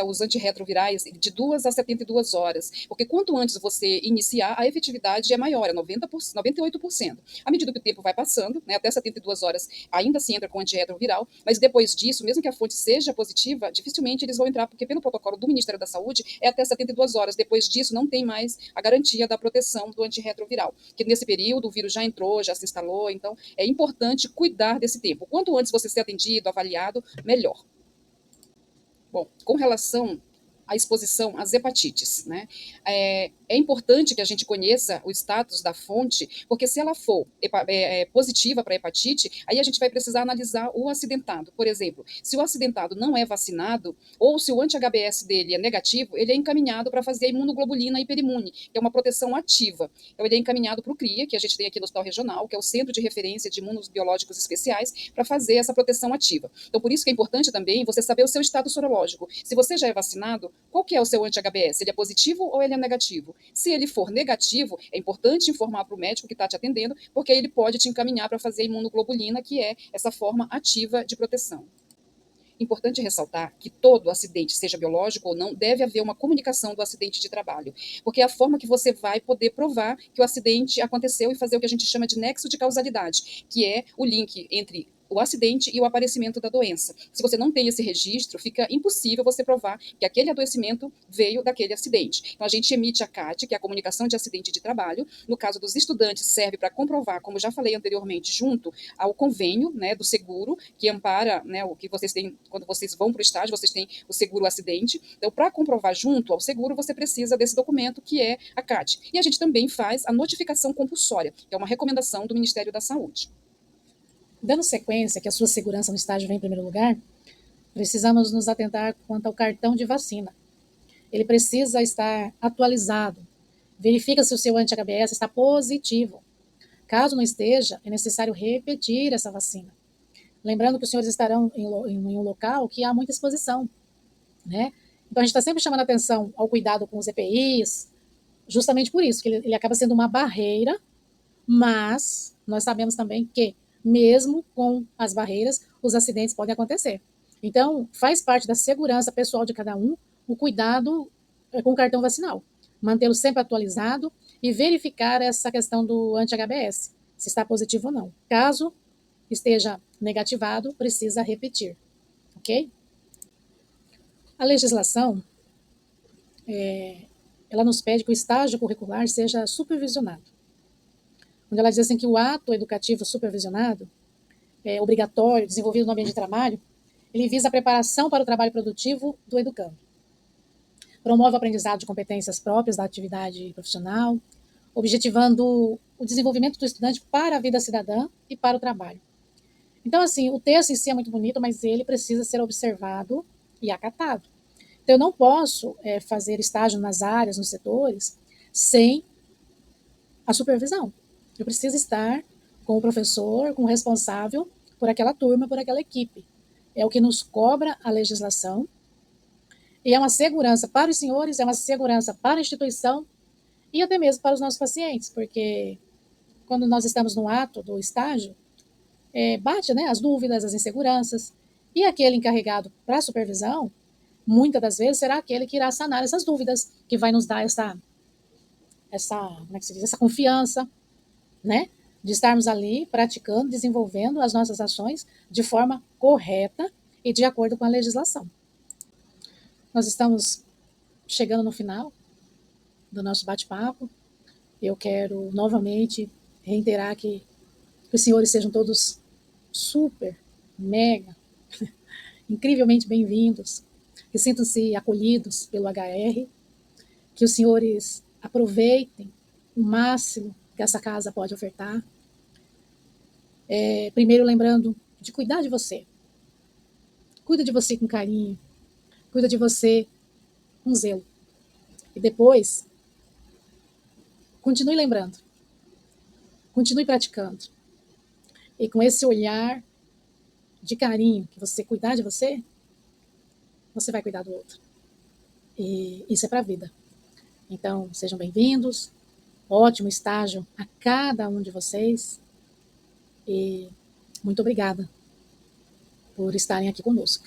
os antirretrovirais de 2 a 72 horas, porque quanto antes você iniciar, a efetividade é maior, é 98%. À medida que o tempo vai passando, até 72 horas ainda se entra com antirretroviral, mas depois disso, mesmo que a fonte seja positiva, dificilmente eles vão entrar, porque pelo protocolo do Ministério da Saúde é até 72 horas. Depois disso, não tem mais a garantia da proteção do antirretroviral, que nesse período o vírus já entrou, já se instalou, então é importante cuidar desse tempo. Quanto antes você ser atendido, avaliado, melhor. Bom, com relação à exposição às hepatites, né? É importante que a gente conheça o status da fonte, porque se ela for positiva para hepatite, aí a gente vai precisar analisar o acidentado. Por exemplo, se o acidentado não é vacinado, ou se o anti-HBS dele é negativo, ele é encaminhado para fazer a imunoglobulina hiperimune, que é uma proteção ativa. Então, ele é encaminhado para o CRIA, que a gente tem aqui no Hospital Regional, que é o Centro de Referência de Imunobiológicos Especiais, para fazer essa proteção ativa. Então, por isso que é importante também você saber o seu estado sorológico. Se você já é vacinado, qual que é o seu anti-HBS? Ele é positivo ou ele é negativo? Se ele for negativo, é importante informar para o médico que está te atendendo, porque ele pode te encaminhar para fazer a imunoglobulina, que é essa forma ativa de proteção. Importante ressaltar que todo acidente, seja biológico ou não, deve haver uma comunicação do acidente de trabalho, porque é a forma que você vai poder provar que o acidente aconteceu e fazer o que a gente chama de nexo de causalidade, que é o link entre o acidente e o aparecimento da doença. Se você não tem esse registro, fica impossível você provar que aquele adoecimento veio daquele acidente. Então, a gente emite a CAT, que é a comunicação de acidente de trabalho. No caso dos estudantes, serve para comprovar, como já falei anteriormente, junto ao convênio, do seguro, que ampara, o que vocês têm, quando vocês vão para o estágio, vocês têm o seguro acidente. Então, para comprovar junto ao seguro, você precisa desse documento, que é a CAT. E a gente também faz a notificação compulsória, que é uma recomendação do Ministério da Saúde. Dando sequência, que a sua segurança no estágio vem em primeiro lugar, precisamos nos atentar quanto ao cartão de vacina. Ele precisa estar atualizado. Verifica se o seu anti-HBS está positivo. Caso não esteja, é necessário repetir essa vacina. Lembrando que os senhores estarão em um local que há muita exposição, né? Então, a gente está sempre chamando a atenção ao cuidado com os EPIs, justamente por isso, que ele acaba sendo uma barreira, mas nós sabemos também que, mesmo com as barreiras, os acidentes podem acontecer. Então, faz parte da segurança pessoal de cada um o cuidado com o cartão vacinal. Mantê-lo sempre atualizado e verificar essa questão do anti-HBS, se está positivo ou não. Caso esteja negativado, precisa repetir, ok? A legislação, ela nos pede que o estágio curricular seja supervisionado. Onde ela diz assim que o ato educativo supervisionado, obrigatório, desenvolvido no ambiente de trabalho, ele visa a preparação para o trabalho produtivo do educando. Promove o aprendizado de competências próprias da atividade profissional, objetivando o desenvolvimento do estudante para a vida cidadã e para o trabalho. Então, assim, o texto em si é muito bonito, mas ele precisa ser observado e acatado. Então, eu não posso fazer estágio nas áreas, nos setores, sem a supervisão. Eu preciso estar com o professor, com o responsável por aquela turma, por aquela equipe. É o que nos cobra a legislação. E é uma segurança para os senhores, é uma segurança para a instituição e até mesmo para os nossos pacientes, porque quando nós estamos no ato do estágio, bate as dúvidas, as inseguranças, e aquele encarregado para a supervisão, muitas das vezes, será aquele que irá sanar essas dúvidas, que vai nos dar essa como é que se diz, essa confiança, de estarmos ali praticando, desenvolvendo as nossas ações de forma correta e de acordo com a legislação. Nós estamos chegando no final do nosso bate-papo. Eu quero novamente reiterar que os senhores sejam todos super, mega, incrivelmente bem-vindos, que sintam-se acolhidos pelo HR, que os senhores aproveitem o máximo que essa casa pode ofertar. Primeiro, lembrando de cuidar de você. Cuida de você com carinho, cuida de você com zelo. E depois, continue lembrando, continue praticando. E com esse olhar de carinho, que você cuidar de você, você vai cuidar do outro. E isso é para a vida. Então, sejam bem-vindos. Ótimo estágio a cada um de vocês. E muito obrigada por estarem aqui conosco.